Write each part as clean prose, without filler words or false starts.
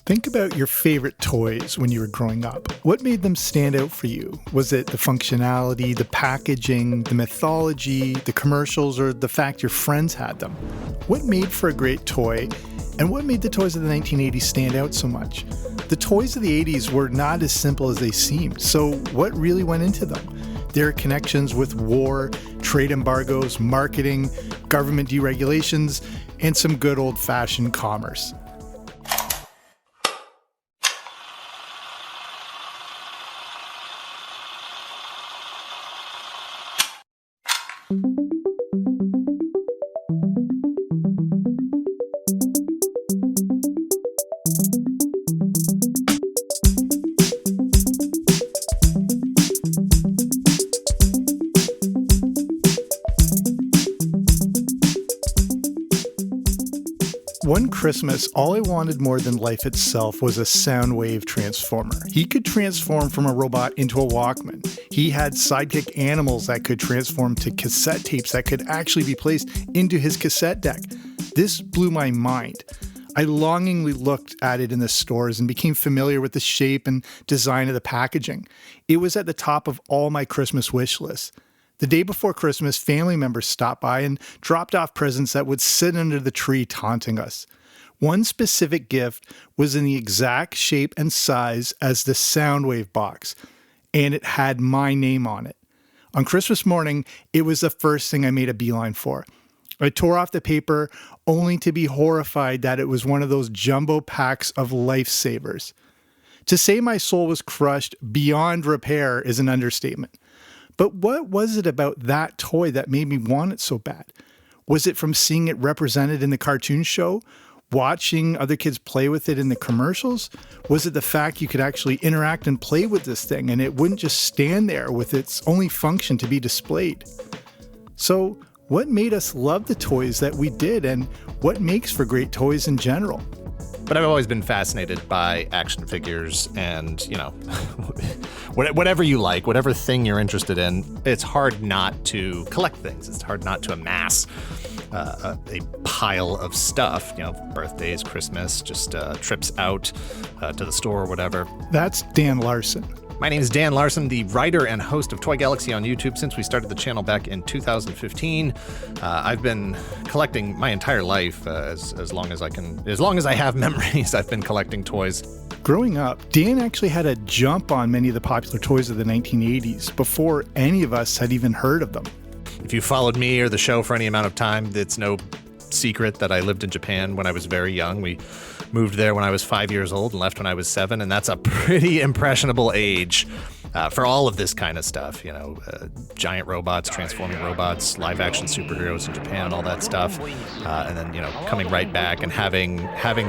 Think about your favorite toys when you were growing up. What made them stand out for you? Was it the functionality, the packaging, the mythology, the commercials, or the fact your friends had them? What made for a great toy, and what made the toys of the 1980s stand out so much? The toys of the 80s were not as simple as they seemed, so what really went into them? Their connections with war, trade embargoes, marketing, government deregulations, and some good old-fashioned commerce. One Christmas, all I wanted more than life itself was a Soundwave transformer. He could transform from a robot into a Walkman. He had sidekick animals that could transform to cassette tapes that could actually be placed into his cassette deck. This blew my mind. I longingly looked at it in the stores and became familiar with the shape and design of the packaging. It was at the top of all my Christmas wish lists. The day before Christmas, family members stopped by and dropped off presents that would sit under the tree taunting us. One specific gift was in the exact shape and size as the Soundwave box, and it had my name on it. On Christmas morning, it was the first thing I made a beeline for. I tore off the paper only to be horrified that it was one of those jumbo packs of lifesavers. To say my soul was crushed beyond repair is an understatement. But what was it about that toy that made me want it so bad? Was it from seeing it represented in the cartoon show? Watching other kids play with it in the commercials? Was it the fact you could actually interact and play with this thing and it wouldn't just stand there with its only function to be displayed? So, what made us love the toys that we did, and what makes for great toys in general? But I've always been fascinated by action figures and, whatever you like, whatever thing you're interested in, it's hard not to collect things. It's hard not to amass a pile of stuff, birthdays, Christmas, just trips out to the store or whatever. That's Dan Larson. My name is Dan Larson, the writer and host of Toy Galaxy on YouTube since we started the channel back in 2015. I've been collecting my entire life as long as I have memories. I've been collecting toys. Growing up, Dan actually had a jump on many of the popular toys of the 1980s before any of us had even heard of them. If you followed me or the show for any amount of time, it's no secret that I lived in Japan when I was very young. We moved there when I was 5 years old and left when I was 7, and that's a pretty impressionable age for all of this kind of stuff. Giant robots, transforming robots, live-action superheroes in Japan, and all that stuff. And then, coming right back and having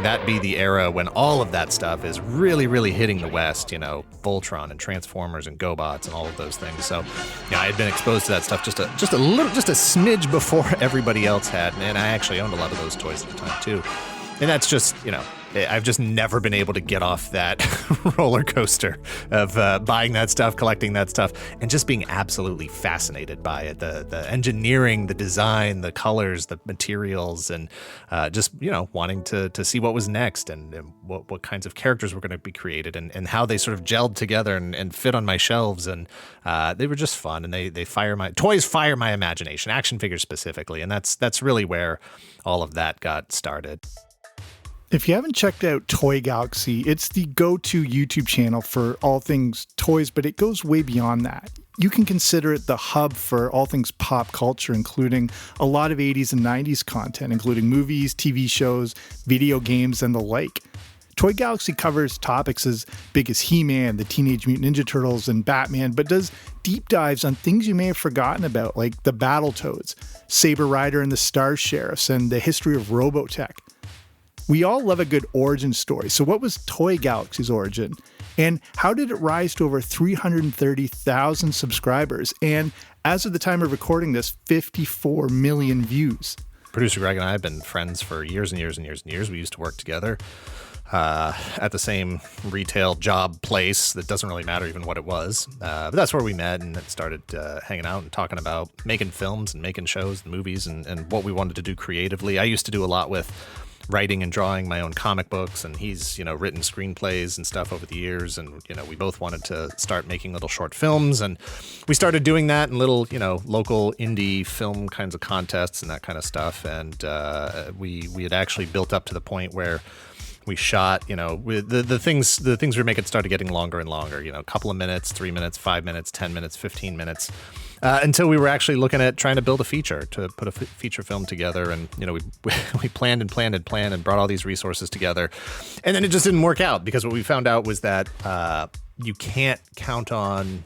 that be the era when all of that stuff is really, really hitting the West. Voltron and Transformers and GoBots and all of those things. So, I had been exposed to that stuff just a smidge before everybody else had, and I actually owned a lot of those toys at the time too. And that's just, I've just never been able to get off that roller coaster of buying that stuff, collecting that stuff, and just being absolutely fascinated by it. The engineering, the design, the colors, the materials, and just, wanting to see what was next and what kinds of characters were going to be created and how they sort of gelled together and fit on my shelves. And they were just fun, and toys fire my imagination, action figures specifically. And that's really where all of that got started. If you haven't checked out Toy Galaxy, it's the go-to YouTube channel for all things toys, but it goes way beyond that. You can consider it the hub for all things pop culture, including a lot of 80s and 90s content, including movies, TV shows, video games, and the like. Toy Galaxy covers topics as big as He-Man, the Teenage Mutant Ninja Turtles, and Batman, but does deep dives on things you may have forgotten about, like the Battletoads, Saber Rider and the Star Sheriffs, and the history of Robotech. We all love a good origin story, so what was Toy Galaxy's origin? And how did it rise to over 330,000 subscribers? And as of the time of recording this, 54 million views. Producer Greg and I have been friends for years and years and years and years. We used to work together at the same retail job place that doesn't really matter even what it was. But that's where we met and started hanging out and talking about making films and making shows and movies and what we wanted to do creatively. I used to do a lot with writing and drawing my own comic books, and he's, written screenplays and stuff over the years. And, we both wanted to start making little short films, and we started doing that in little, local indie film kinds of contests and that kind of stuff. And we had actually built up to the point where we shot, the things we were making started getting longer and longer, a couple of minutes, 3 minutes, 5 minutes, 10 minutes, 15 minutes, until we were actually looking at trying to build a feature, to put a feature film together. And, we planned and brought all these resources together. And then it just didn't work out, because what we found out was that you can't count on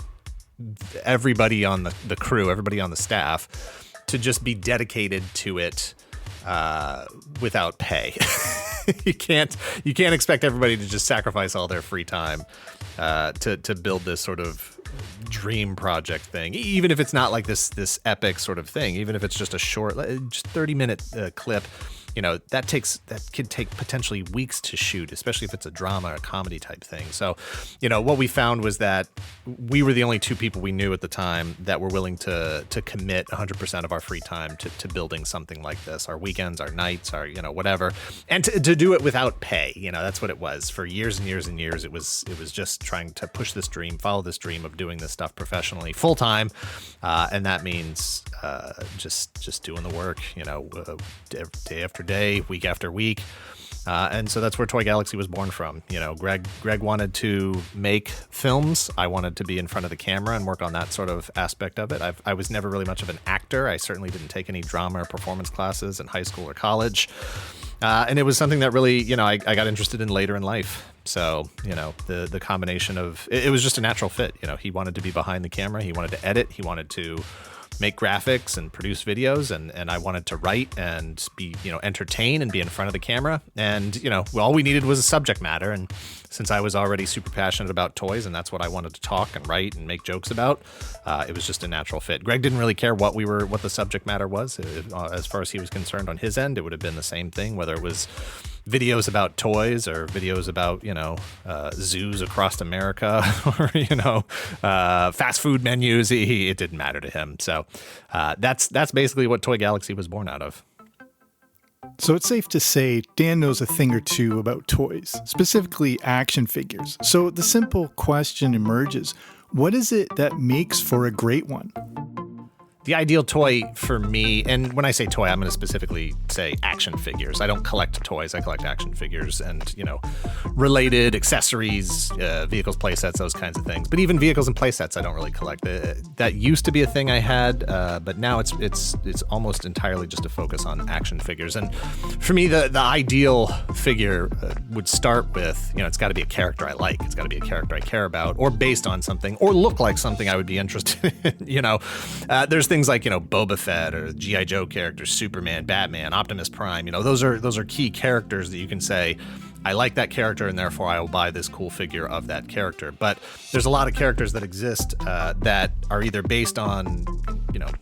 everybody on the crew, everybody on the staff, to just be dedicated to it without pay. You can't expect everybody to just sacrifice all their free time to build this sort of dream project thing, even if it's not like this epic sort of thing, even if it's just a short, just 30-minute clip. That could take potentially weeks to shoot, especially if it's a drama or comedy type thing. So, what we found was that we were the only two people we knew at the time that were willing to commit 100% of our free time to building something like this, our weekends, our nights, our, whatever, and to do it without pay. That's what it was for years and years and years. It was just trying to push this dream, follow this dream of doing this stuff professionally, full time. And that means just doing the work, day after day, week after week. And so that's where Toy Galaxy was born from. Greg wanted to make films. I wanted to be in front of the camera and work on that sort of aspect of it. I was never really much of an actor. I certainly didn't take any drama or performance classes in high school or college. And it was something that really, I got interested in later in life. So, the combination of, it was just a natural fit. He wanted to be behind the camera. He wanted to edit. He wanted to make graphics and produce videos, and I wanted to write and be, entertain and be in front of the camera. And, all we needed was a subject matter. And since I was already super passionate about toys, and that's what I wanted to talk and write and make jokes about, it was just a natural fit. Greg didn't really care what the subject matter was. As far as he was concerned on his end, it would have been the same thing, whether it was videos about toys or videos about, zoos across America or, fast food menus. It didn't matter to him. So that's basically what Toy Galaxy was born out of. So it's safe to say Dan knows a thing or two about toys, specifically action figures. So the simple question emerges, what is it that makes for a great one? The ideal toy for me, and when I say toy, I'm going to specifically say action figures. I don't collect toys. I collect action figures and, related accessories, vehicles, play sets, those kinds of things. But even vehicles and play sets, I don't really collect. That used to be a thing I had, but now it's almost entirely just a focus on action figures. And for me, the ideal figure would start with, it's got to be a character I like. It's got to be a character I care about, or based on something, or look like something I would be interested in. There's things like, Boba Fett or G.I. Joe characters, Superman, Batman, Optimus Prime, those are key characters that you can say, I like that character and therefore I will buy this cool figure of that character. But there's a lot of characters that exist that are either based on,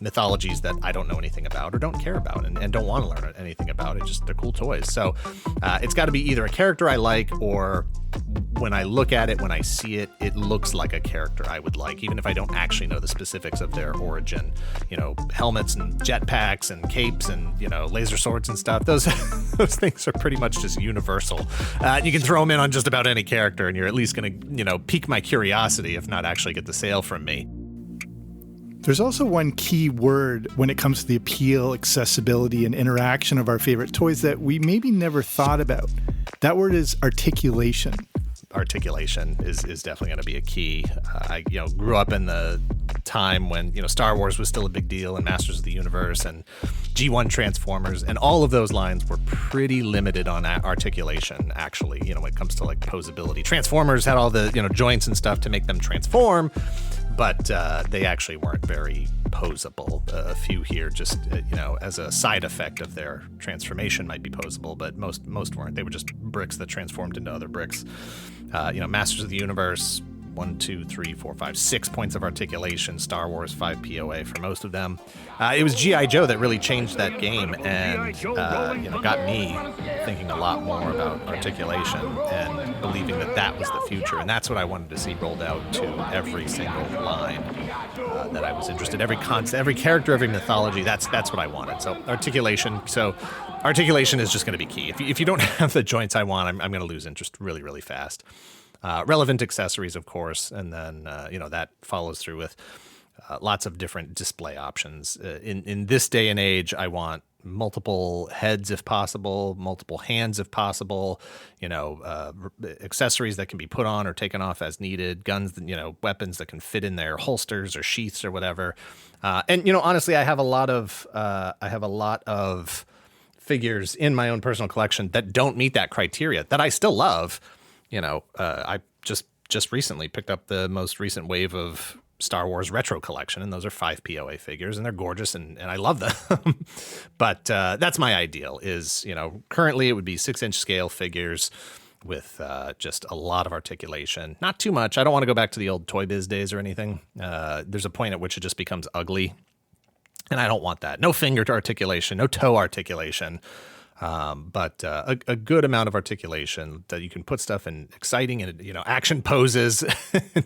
mythologies that I don't know anything about or don't care about and don't want to learn anything about. They're cool toys. So it's got to be either a character I like, or when I look at it, when I see it, it looks like a character I would like, even if I don't actually know the specifics of their origin. Helmets and jetpacks and capes and, laser swords and stuff. Those things are pretty much just universal. You can throw them in on just about any character and you're at least going to, pique my curiosity, if not actually get the sale from me. There's also one key word when it comes to the appeal, accessibility, and interaction of our favorite toys that we maybe never thought about. That word is articulation. Articulation is definitely going to be a key. I grew up in the time when Star Wars was still a big deal, and Masters of the Universe and G1 Transformers, and all of those lines were pretty limited on articulation. Actually, when it comes to like posability, Transformers had all the joints and stuff to make them transform, but they actually weren't very posable. A few here just as a side effect of their transformation might be posable, but most weren't. They were just bricks that transformed into other bricks. Masters of the Universe, 6 points of articulation. Star Wars, 5 POA for most of them. It was G.I. Joe that really changed that game and got me thinking a lot more about articulation and believing that was the future. And that's what I wanted to see rolled out to every single line that I was interested in. Every concept, every character, every mythology, that's what I wanted. So articulation is just going to be key. If you don't have the joints I want, I'm going to lose interest really, really fast. Relevant accessories, of course, and then that follows through with lots of different display options. In this day and age, I want multiple heads if possible, multiple hands if possible, accessories that can be put on or taken off as needed, guns, weapons that can fit in their holsters or sheaths or whatever. And honestly, I have a lot of figures in my own personal collection that don't meet that criteria that I still love. I just recently picked up the most recent wave of Star Wars retro collection, and those are 5 POA figures, and they're gorgeous, and I love them. But that's my ideal is, currently it would be 6-inch scale figures with just a lot of articulation. Not too much. I don't want to go back to the old Toy Biz days or anything. There's a point at which it just becomes ugly, and I don't want that. No finger articulation, no toe articulation. But a good amount of articulation that you can put stuff in exciting and action poses,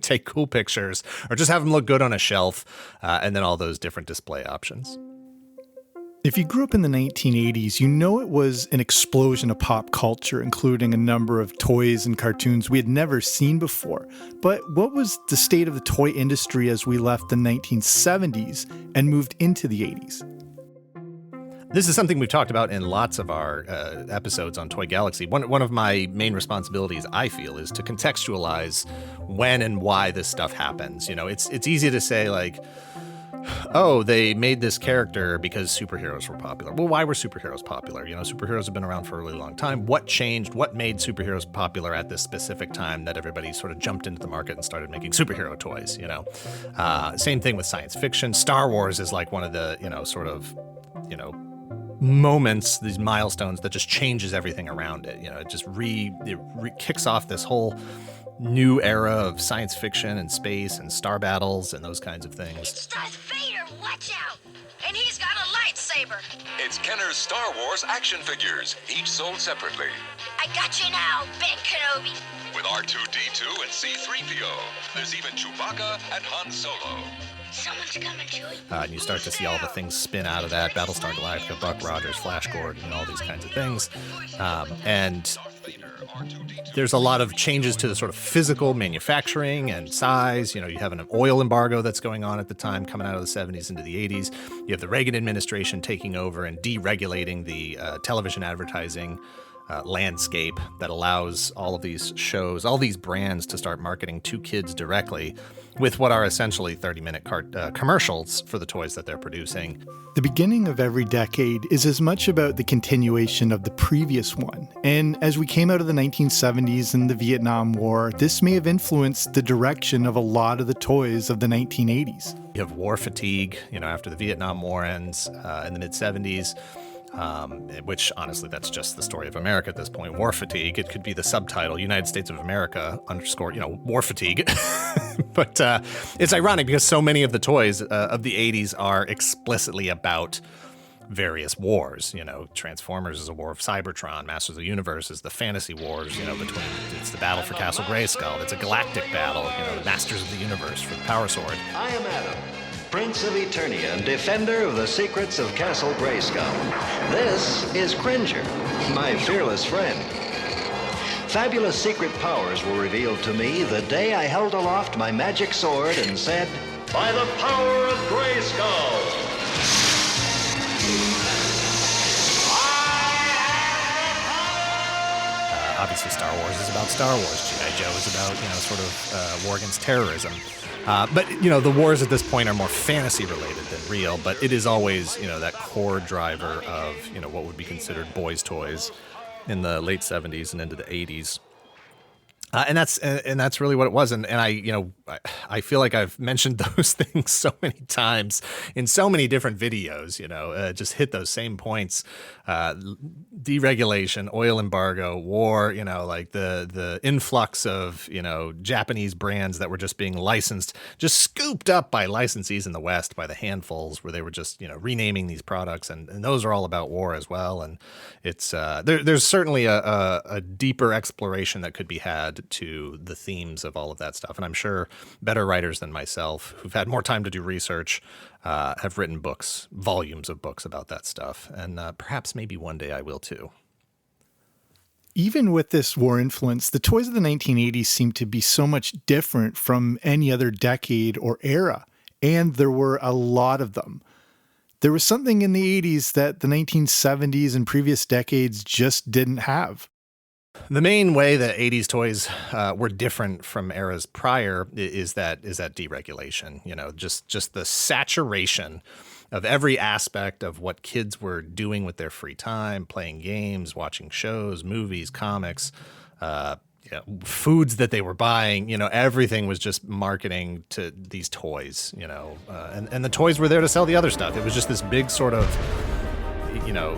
take cool pictures, or just have them look good on a shelf, and then all those different display options. If you grew up in the 1980s, it was an explosion of pop culture, including a number of toys and cartoons we had never seen before. But what was the state of the toy industry as we left the 1970s and moved into the 80s? This is something we've talked about in lots of our episodes on Toy Galaxy. One of my main responsibilities, I feel, is to contextualize when and why this stuff happens. It's easy to say, like, oh, they made this character because superheroes were popular. Well, why were superheroes popular? Superheroes have been around for a really long time. What changed? What made superheroes popular at this specific time that everybody sort of jumped into the market and started making superhero toys? Same thing with science fiction. Star Wars is like one of the, moments, these milestones that just changes everything around it. It just kicks off this whole new era of science fiction and space and star battles and those kinds of things. It's Darth Vader, watch out! And he's got a lightsaber. It's Kenner's Star Wars action figures, each sold separately. I got you now, Ben Kenobi. With R2-D2 and C-3PO. There's even Chewbacca and Han Solo. Someone's coming to you. And you start to see all the things spin out of that. Battlestar Galactica, Buck Rogers, Flash Gordon, and all these kinds of things. And there's a lot of changes to the sort of physical manufacturing and size. You have an oil embargo that's going on at the time, coming out of the 70s into the 80s. You have the Reagan administration taking over and deregulating the television advertising landscape that allows all of these shows, all these brands to start marketing to kids directly with what are essentially 30-minute commercials for the toys that they're producing. The beginning of every decade is as much about the continuation of the previous one. And as we came out of the 1970s and the Vietnam War, this may have influenced the direction of a lot of the toys of the 1980s. You have war fatigue, after the Vietnam War ends in the mid-70s. Which honestly, that's just the story of America at this point. War fatigue. It could be the subtitle, United States of America _ war fatigue. But it's ironic because so many of the toys of the 80s are explicitly about various wars. Transformers is a war of Cybertron. Masters of the Universe is the fantasy wars, it's the battle for Castle Grayskull. It's a galactic battle, the Masters of the Universe for the Power Sword. I am Adam, Prince of Eternia and defender of the secrets of Castle Grayskull. This is Cringer, my fearless friend. Fabulous secret powers were revealed to me the day I held aloft my magic sword and said, "By the power of Grayskull!" Obviously, Star Wars is about Star Wars. G.I. Joe is about, war against terrorism. But the wars at this point are more fantasy related than real, but it is always, that core driver of, what would be considered boys' toys in the late 70s and into the 80s. And that's really what it was. And I I feel like I've mentioned those things so many times in so many different videos, just hit those same points. Deregulation, oil embargo, war, like the influx of, Japanese brands that were just being licensed, just scooped up by licensees in the West by the handfuls, where they were just, renaming these products. And those are all about war as well. And it's there's certainly a deeper exploration that could be had to the themes of all of that stuff. And I'm sure better writers than myself, who've had more time to do research, have written books, volumes of books about that stuff. And perhaps maybe one day I will too. Even with this war influence, the toys of the 1980s seem to be so much different from any other decade or era. And there were a lot of them. There was something in the 80s that the 1970s and previous decades just didn't have. The main way that 80s toys were different from eras prior is that deregulation, just the saturation of every aspect of what kids were doing with their free time, playing games, watching shows, movies, comics, foods that they were buying, everything was just marketing to these toys, and the toys were there to sell the other stuff. It was just this big sort of,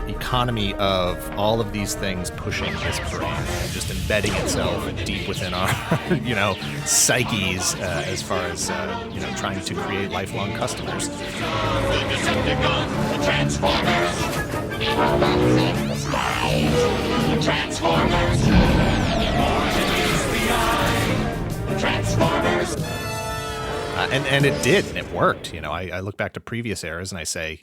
economy of all of these things pushing this brand and just embedding itself deep within our, psyches as far as, trying to create lifelong customers. And it did, and it worked. I look back to previous eras and I say,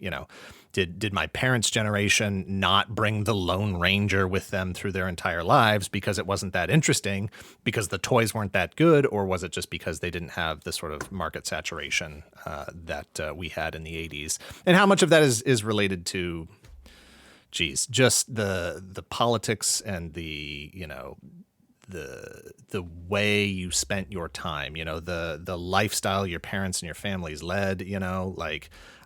did my parents' generation not bring the Lone Ranger with them through their entire lives because it wasn't that interesting, because the toys weren't that good, or was it just because they didn't have the sort of market saturation that we had in the 80s? And how much of that is related to, just the politics and the way you spent your time, the lifestyle your parents and your families led,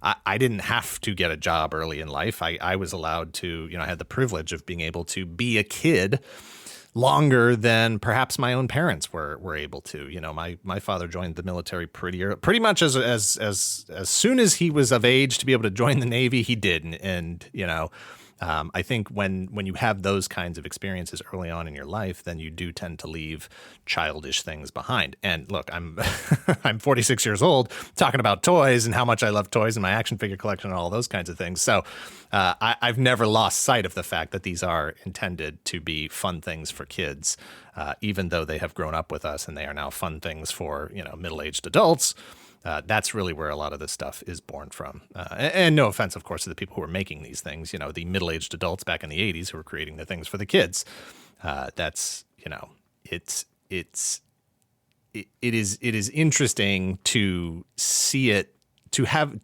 I didn't have to get a job early in life. I was allowed to, I had the privilege of being able to be a kid longer than perhaps my own parents were able to. My father joined the military pretty much as soon as he was of age to be able to join the Navy, he did. And I think when you have those kinds of experiences early on in your life, then you do tend to leave childish things behind. And look, I'm I'm 46 years old, talking about toys and how much I love toys and my action figure collection and all those kinds of things. So I've never lost sight of the fact that these are intended to be fun things for kids, even though they have grown up with us and they are now fun things for middle-aged adults. That's really where a lot of this stuff is born from. And no offense, of course, to the people who are making these things, the middle-aged adults back in the 80s who were creating the things for the kids. It is interesting to see it, to have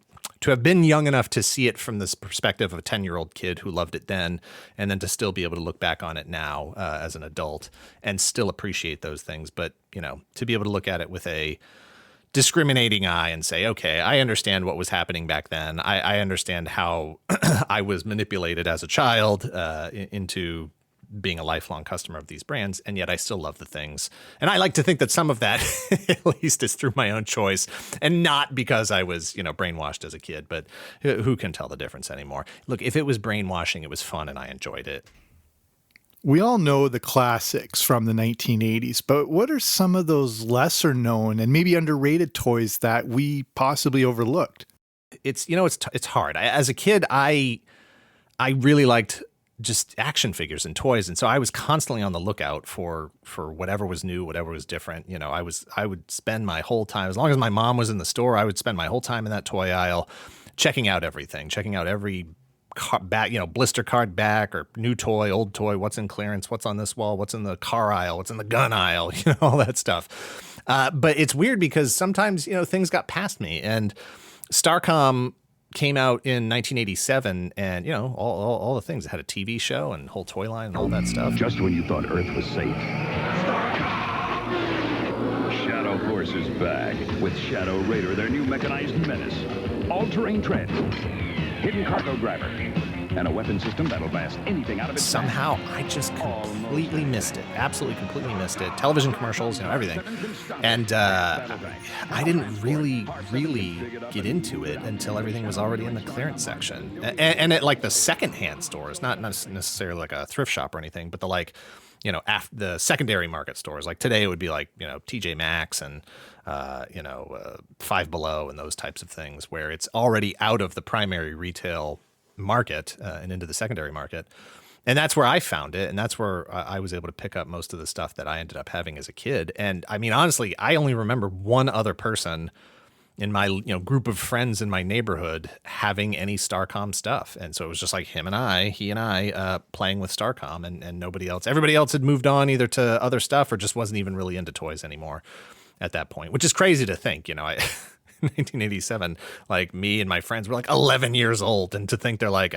been young enough to see it from this perspective of a 10-year-old kid who loved it then, and then to still be able to look back on it now as an adult and still appreciate those things. But, to be able to look at it with a discriminating eye and say, okay, I understand what was happening back then. I understand how I was manipulated as a child into being a lifelong customer of these brands, and yet I still love the things. And I like to think that some of that, at least, is through my own choice and not because I was, brainwashed as a kid. But who can tell the difference anymore? Look, if it was brainwashing, it was fun and I enjoyed it. We all know the classics from the 1980s, but what are some of those lesser known and maybe underrated toys that we possibly overlooked? It's hard. As a kid, I really liked just action figures and toys, and so I was constantly on the lookout for whatever was new, whatever was different. I would spend my whole time, as long as my mom was in the store, I would spend my whole time in that toy aisle, checking out everything, checking out every back, blister card back or new toy, old toy, what's in clearance, what's on this wall, what's in the car aisle, what's in the gun aisle, all that stuff. But it's weird because sometimes, things got past me, and Starcom came out in 1987 and, all the things. It had a TV show and whole toy line and all that stuff. Just when you thought Earth was safe. Shadow Force is back with Shadow Raider, their new mechanized menace. All-terrain tread. Hidden cargo driver, and a weapon system that'll blast anything out of its path. Somehow I just completely missed it. Absolutely completely missed it. Television commercials, everything. And I didn't really get into it until everything was already in the clearance section. And at like the secondhand stores, not necessarily like a thrift shop or anything, but the the secondary market stores. Like today it would be like, TJ Maxx and Five Below and those types of things where it's already out of the primary retail market and into the secondary market. And that's where I found it. And that's where I was able to pick up most of the stuff that I ended up having as a kid. And I mean, honestly, I only remember one other person in my group of friends in my neighborhood having any Starcom stuff. And so it was just like he and I playing with Starcom and nobody else. Everybody else had moved on either to other stuff or just wasn't even really into toys anymore at that point, which is crazy to think. In 1987, like me and my friends were like 11 years old, and to think they're like,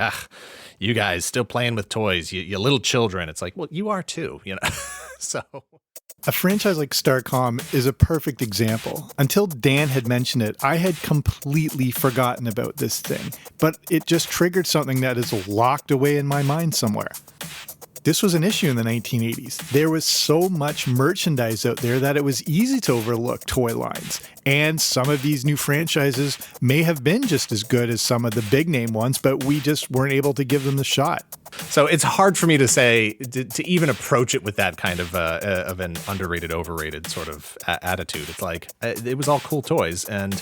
you guys still playing with toys, you little children. It's like, well, you are too, So a franchise like Starcom is a perfect example. Until Dan had mentioned it, I had completely forgotten about this thing, but it just triggered something that is locked away in my mind somewhere. This was an issue in the 1980s. There was so much merchandise out there that it was easy to overlook toy lines. And some of these new franchises may have been just as good as some of the big name ones, but we just weren't able to give them the shot. So it's hard for me to say, to even approach it with that kind of an underrated, overrated sort of attitude. It's like, it was all cool toys. And,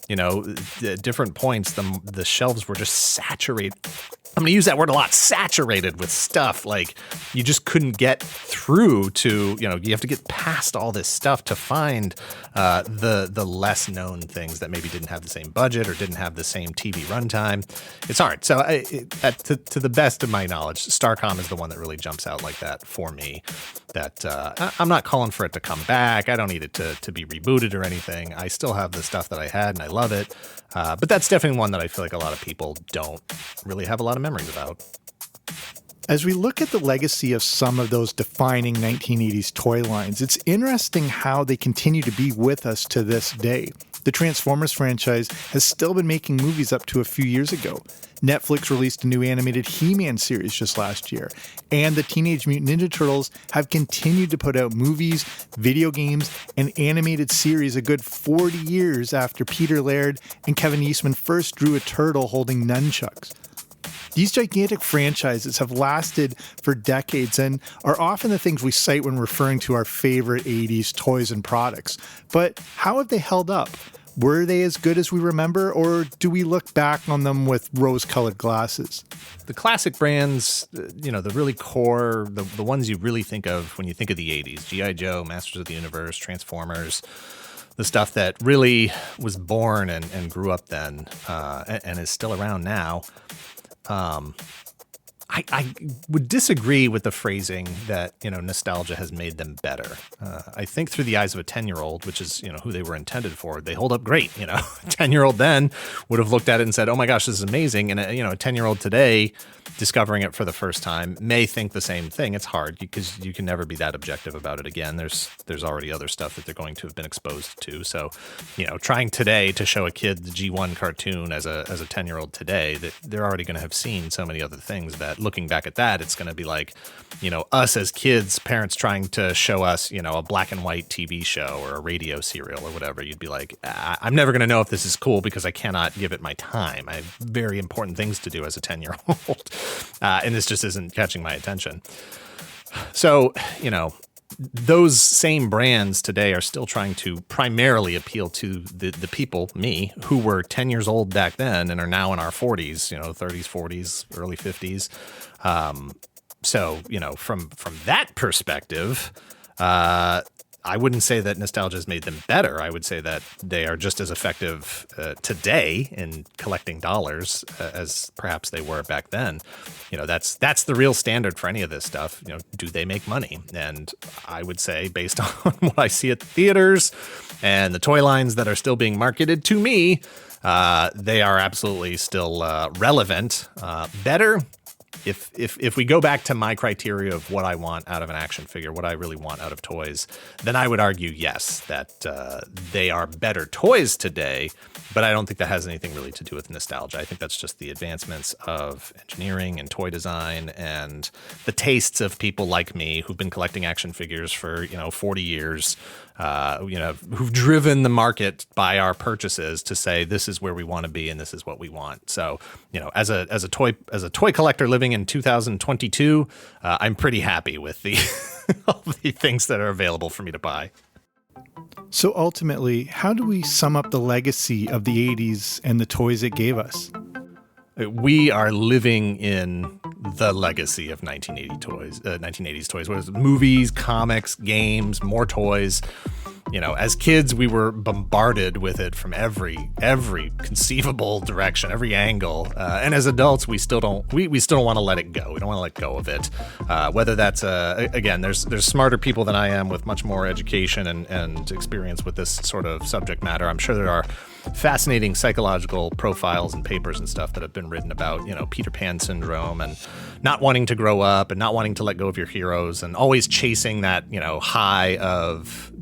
at different points, the shelves were just saturated. I'm going to use that word a lot, saturated with stuff. Like you just couldn't get through to, you have to get past all this stuff to find the less known things that maybe didn't have the same budget or didn't have the same TV runtime. It's hard. So to the best of my knowledge, Starcom is the one that really jumps out like that for me. That I'm not calling for it to come back. I don't need it to be rebooted or anything. I still have the stuff that I had and I love it. But that's definitely one that I feel like a lot of people don't really have a lot of memories about. As we look at the legacy of some of those defining 1980s toy lines, it's interesting how they continue to be with us to this day. The Transformers franchise has still been making movies up to a few years ago. Netflix released a new animated He-Man series just last year, and the Teenage Mutant Ninja Turtles have continued to put out movies, video games, and animated series a good 40 years after Peter Laird and Kevin Eastman first drew a turtle holding nunchucks. These gigantic franchises have lasted for decades and are often the things we cite when referring to our favorite 80s toys and products. But how have they held up? Were they as good as we remember, or do we look back on them with rose-colored glasses? The classic brands, the really core, the ones you really think of when you think of the 80s, G.I. Joe, Masters of the Universe, Transformers, the stuff that really was born and grew up then and is still around now. I would disagrry with the phrasing that, nostalgia has made them better. I think through the eyes of a 10-year-old, which is, who they were intended for, they hold up great. A 10-year-old then would have looked at it and said, oh my gosh, this is amazing. And, a 10-year-old today discovering it for the first time may think the same thing. It's hard because you can never be that objective about it again. There's already other stuff that they're going to have been exposed to. So, trying today to show a kid the G1 cartoon as a 10-year-old today, that they're already going to have seen so many other things that looking back at that, it's going to be like, us as kids, parents trying to show us, a black and white TV show or a radio serial or whatever. You'd be like, I'm never going to know if this is cool because I cannot give it my time. I have very important things to do as a 10-year-old. And this just isn't catching my attention. So, those same brands today are still trying to primarily appeal to the people, me, who were 10 years old back then and are now in our 40s, 30s, 40s, early 50s. So, from that perspective, I wouldn't say that nostalgia has made them better. I would say that they are just as effective today in collecting dollars as perhaps they were back then. That's the real standard for any of this stuff. Do they make money? And I would say, based on what I see at the theaters and the toy lines that are still being marketed to me, they are absolutely still relevant. Better. if we go back to my criteria of what I want out of an action figure, what I really want out of toys, then I would argue, yes, that they are better toys today, but I don't think that has anything really to do with nostalgia. I think that's just the advancements of engineering and toy design and the tastes of people like me who've been collecting action figures for, 40 years, who've driven the market by our purchases to say, this is where we want to be and this is what we want. So, as a toy collector living in 2022, I'm pretty happy with all the things that are available for me to buy. So ultimately, how do we sum up the legacy of the 80s and the toys it gave us? We are living in the legacy of 1980s toys. What is it? Movies, comics, games, more toys. As kids, we were bombarded with it from every conceivable direction, every angle. And as adults, we still don't want to let it go. We don't want to let go of it. Whether that's again, there's smarter people than I am with much more education and experience with this sort of subject matter. I'm sure there are fascinating psychological profiles and papers and stuff that have been written about, Peter Pan syndrome and not wanting to grow up and not wanting to let go of your heroes and always chasing that, high of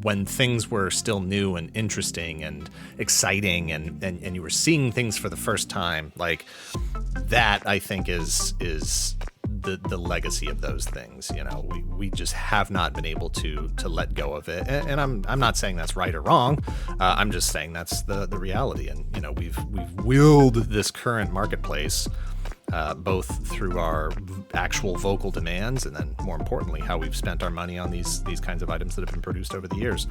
when things were still new and interesting and exciting and you were seeing things for the first time. Like that, I think is the legacy of those things. We just have not been able to let go of it. And I'm not saying that's right or wrong. I'm just saying that's the reality. And we've willed this current marketplace both through our actual vocal demands and then more importantly how we've spent our money on these kinds of items that have been produced over the years,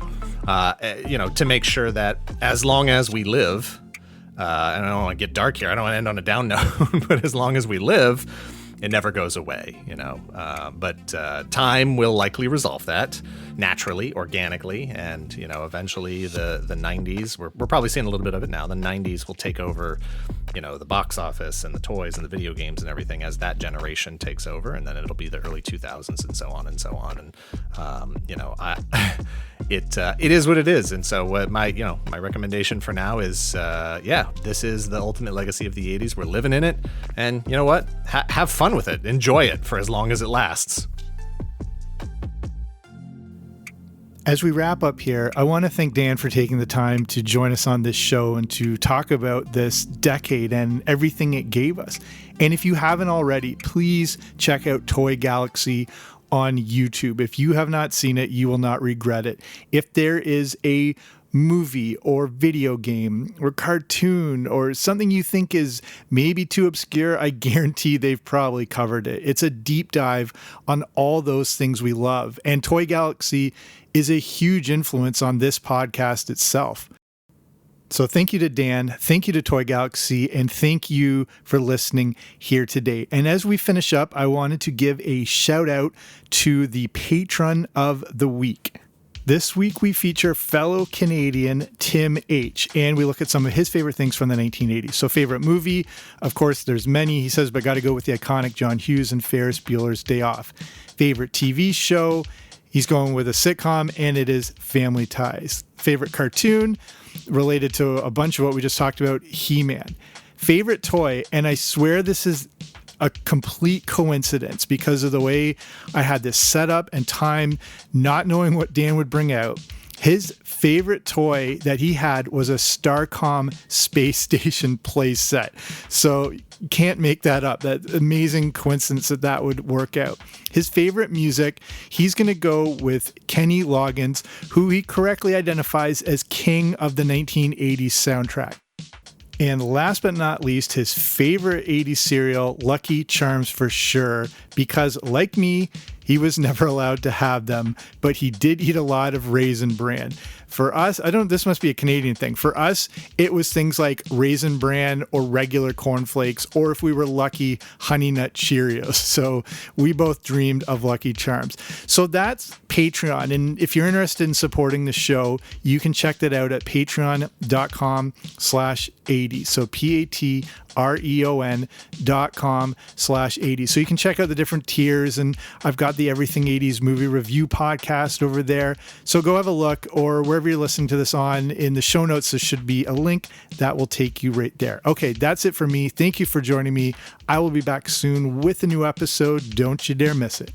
to make sure that as long as we live, and I don't want to get dark here, I don't want to end on a down note, but as long as we live, it never goes away, but time will likely resolve that naturally, organically, and eventually the 90s, we're probably seeing a little bit of it now, the 90s will take over the box office and the toys and the video games and everything as that generation takes over, and then it'll be the early 2000s and so on and so on. And it is what it is. And so what my recommendation for now is this is the ultimate legacy of the 80s. We're living in it, and you know what, have fun with it, enjoy it for as long as it lasts. As we wrap up here, I want to thank Dan for taking the time to join us on this show and to talk about this decade and everything it gave us. And if you haven't already, please check out Toy Galaxy on YouTube. If you have not seen it, you will not regret it. If there is a movie or video game or cartoon or something you think is maybe too obscure, I guarantee they've probably covered it. It's a deep dive on all those things we love. And Toy Galaxy is a huge influence on this podcast itself. So thank you to Dan, thank you to Toy Galaxy, and thank you for listening here today. And as we finish up, I wanted to give a shout out to the Patron of the Week. This week we feature fellow Canadian Tim H, and we look at some of his favorite things from the 1980s. So favorite movie, of course, there's many, he says, but got to go with the iconic John Hughes and Ferris Bueller's Day Off. Favorite TV show, he's going with a sitcom, and it is Family Ties. Favorite cartoon, related to a bunch of what we just talked about, He-Man. Favorite toy, and I swear this is a complete coincidence because of the way I had this set up and time, not knowing what Dan would bring out. His favorite toy that he had was a Starcom space station play set. So can't make that up. That amazing coincidence that would work out. His favorite music, he's going to go with Kenny Loggins, who he correctly identifies as king of the 1980s soundtrack. And last but not least, his favorite 80s cereal, Lucky Charms for sure, because like me, he was never allowed to have them, but he did eat a lot of Raisin Bran. For us, this must be a Canadian thing. For us, it was things like Raisin Bran or regular cornflakes, or if we were lucky, Honey Nut Cheerios. So we both dreamed of Lucky Charms. So that's Patreon. And if you're interested in supporting the show, you can check that out at patreon.com/80. So REON.com/80s. So you can check out the different tiers, and I've got the Everything 80s movie review podcast over there. So go have a look, or wherever you're listening to this on, in the show notes, there should be a link that will take you right there. Okay, that's it for me. Thank you for joining me. I will be back soon with a new episode. Don't you dare miss it.